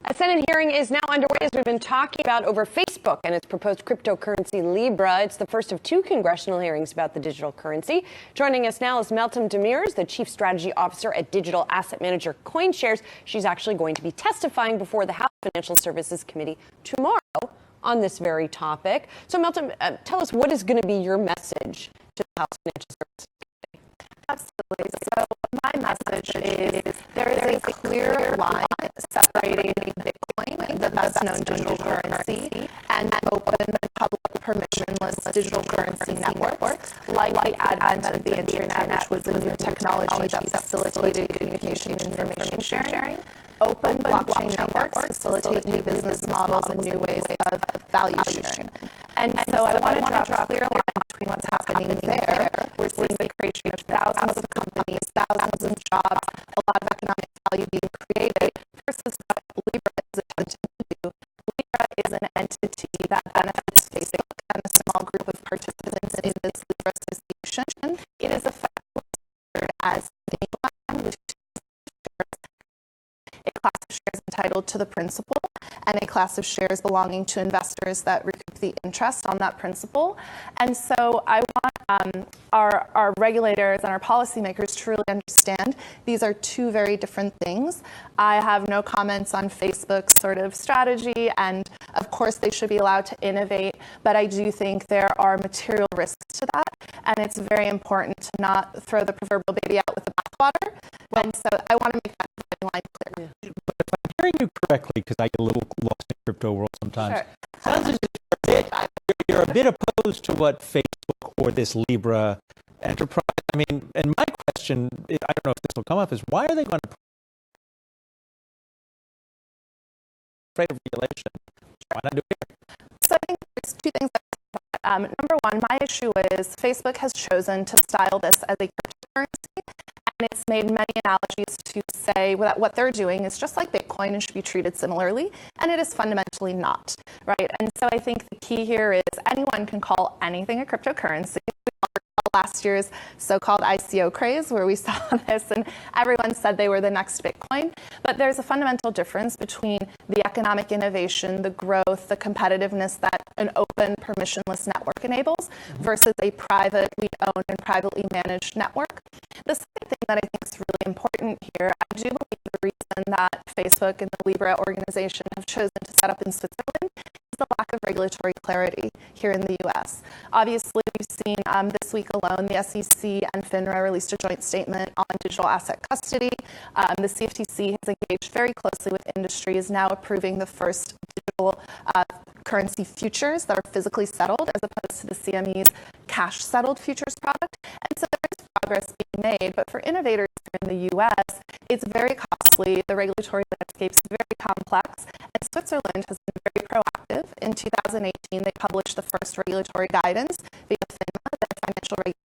A Senate hearing is now underway, as we've been talking about, over Facebook and its proposed cryptocurrency Libra. It's the first of two congressional hearings about the digital currency. Joining us now is Meltem Demirors, the Chief Strategy Officer at digital asset manager CoinShares. She's actually going to be testifying before the House Financial Services Committee tomorrow on this very topic. So, Meltem, tell us, what is going to be your message to the House Financial Services Committee? Absolutely. So my message is there is a clear line separating Bitcoin, the best known digital currency, and open public permissionless digital currency networks like the advent of the internet, which was a new technology that facilitated communication and information sharing. Open blockchain networks facilitate new business models and new ways of value sharing. And so I want to draw a clear line between what's happening there. We're seeing the creation of thousands of companies, thousands of jobs, a lot of economic value being created, versus what Libra is attempting to do. Libra is an entity that benefits Facebook and a small group of participants in this Libra association. It is effectively considered as a class of shares entitled to the principal and a class of shares belonging to investors that recoup the interest on that principal. And so I want our regulators and our policymakers to really understand these are two very different things. I have no comments on Facebook's sort of strategy, and of course they should be allowed to innovate, but I do think there are material risks to that, and it's very important to not throw the proverbial baby out with the bathwater. And so I want to make that line clear. But if I'm hearing you correctly, because I get a little lost in crypto world sometimes, sure. Sounds as if you're a bit opposed to what Facebook or this Libra enterprise. I mean, and my question, I don't know if this will come up, is why are they going to afraid of regulation? Why not do it? So I think there's two things. Number one, my issue is Facebook has chosen to style this as a cryptocurrency, and it's made many analogies to say that what they're doing is just like Bitcoin and should be treated similarly, and it is fundamentally not, right? And so I think the key here is anyone can call anything a cryptocurrency. Last year's so-called ICO craze, where we saw this and everyone said they were the next Bitcoin. But there's a fundamental difference between the economic innovation, the growth, the competitiveness that an open, permissionless network enables versus a privately owned and privately managed network. The second thing that I think is really important here, I do believe the reason that Facebook and the Libra organization have chosen to set up in Switzerland is the lack of regulatory clarity here in the U.S. Obviously, we've seen this week alone, the SEC and FINRA released a joint statement on digital asset custody. The CFTC has engaged very closely with industry, is now approving the first digital currency futures that are physically settled as opposed to the CME's cash-settled futures product. And so there is progress being made, but for innovators here in the U.S., it's very costly. The regulatory landscape is very complex, and Switzerland has been very proactive. In 2018, they published the first regulatory guidance via FINRA, the financial regulator,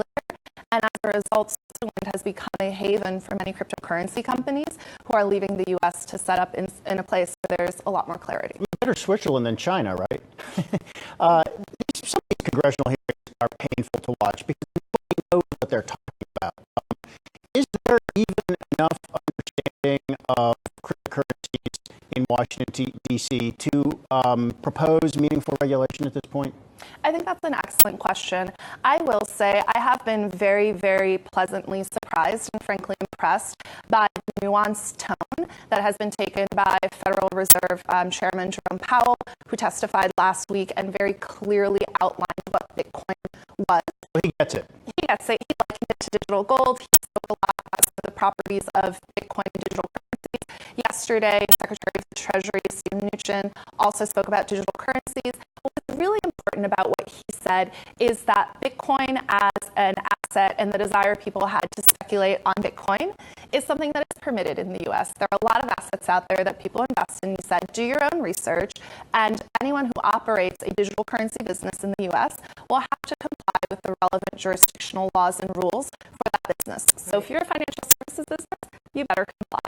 and as a result, Switzerland has become a haven for many cryptocurrency companies who are leaving the U.S. to set up in a place where there's a lot more clarity. Better Switzerland than China, right? Some of these congressional hearings are painful to watch because nobody knows what they're talking about. Is there even enough understanding of cryptocurrencies in Washington, D.C. to propose meaningful regulation at this point? I think that's an excellent question. I will say I have been very, very pleasantly surprised and frankly impressed by the nuanced tone that has been taken by Federal Reserve Chairman Jerome Powell, who testified last week and very clearly outlined what Bitcoin was. Well, he gets it. He gets it. He likened it to digital gold. He spoke a lot about the properties of Bitcoin digital currencies. Yesterday, Secretary of the Treasury, Steve Mnuchin, also spoke about digital currencies. What's really important about what he said is that Bitcoin as an asset and the desire people had to speculate on Bitcoin is something that is permitted in the U.S. There are a lot of assets out there that people invest in. He said, do your own research, and anyone who operates a digital currency business in the U.S. will have to comply with the relevant jurisdictional laws and rules for that business. So if you're a financial services business, you better comply.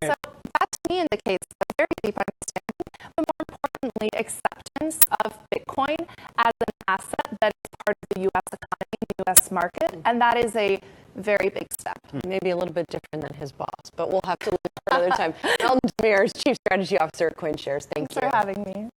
And so that to me indicates a very deep understanding, but more importantly, acceptance of Bitcoin as an asset that is part of the U.S. economy, the U.S. market, and that is a very big step. Maybe a little bit different than his boss, but we'll have to leave for another time. Melton Demirs, Chief Strategy Officer at CoinShares. Thank you. Thanks for having me.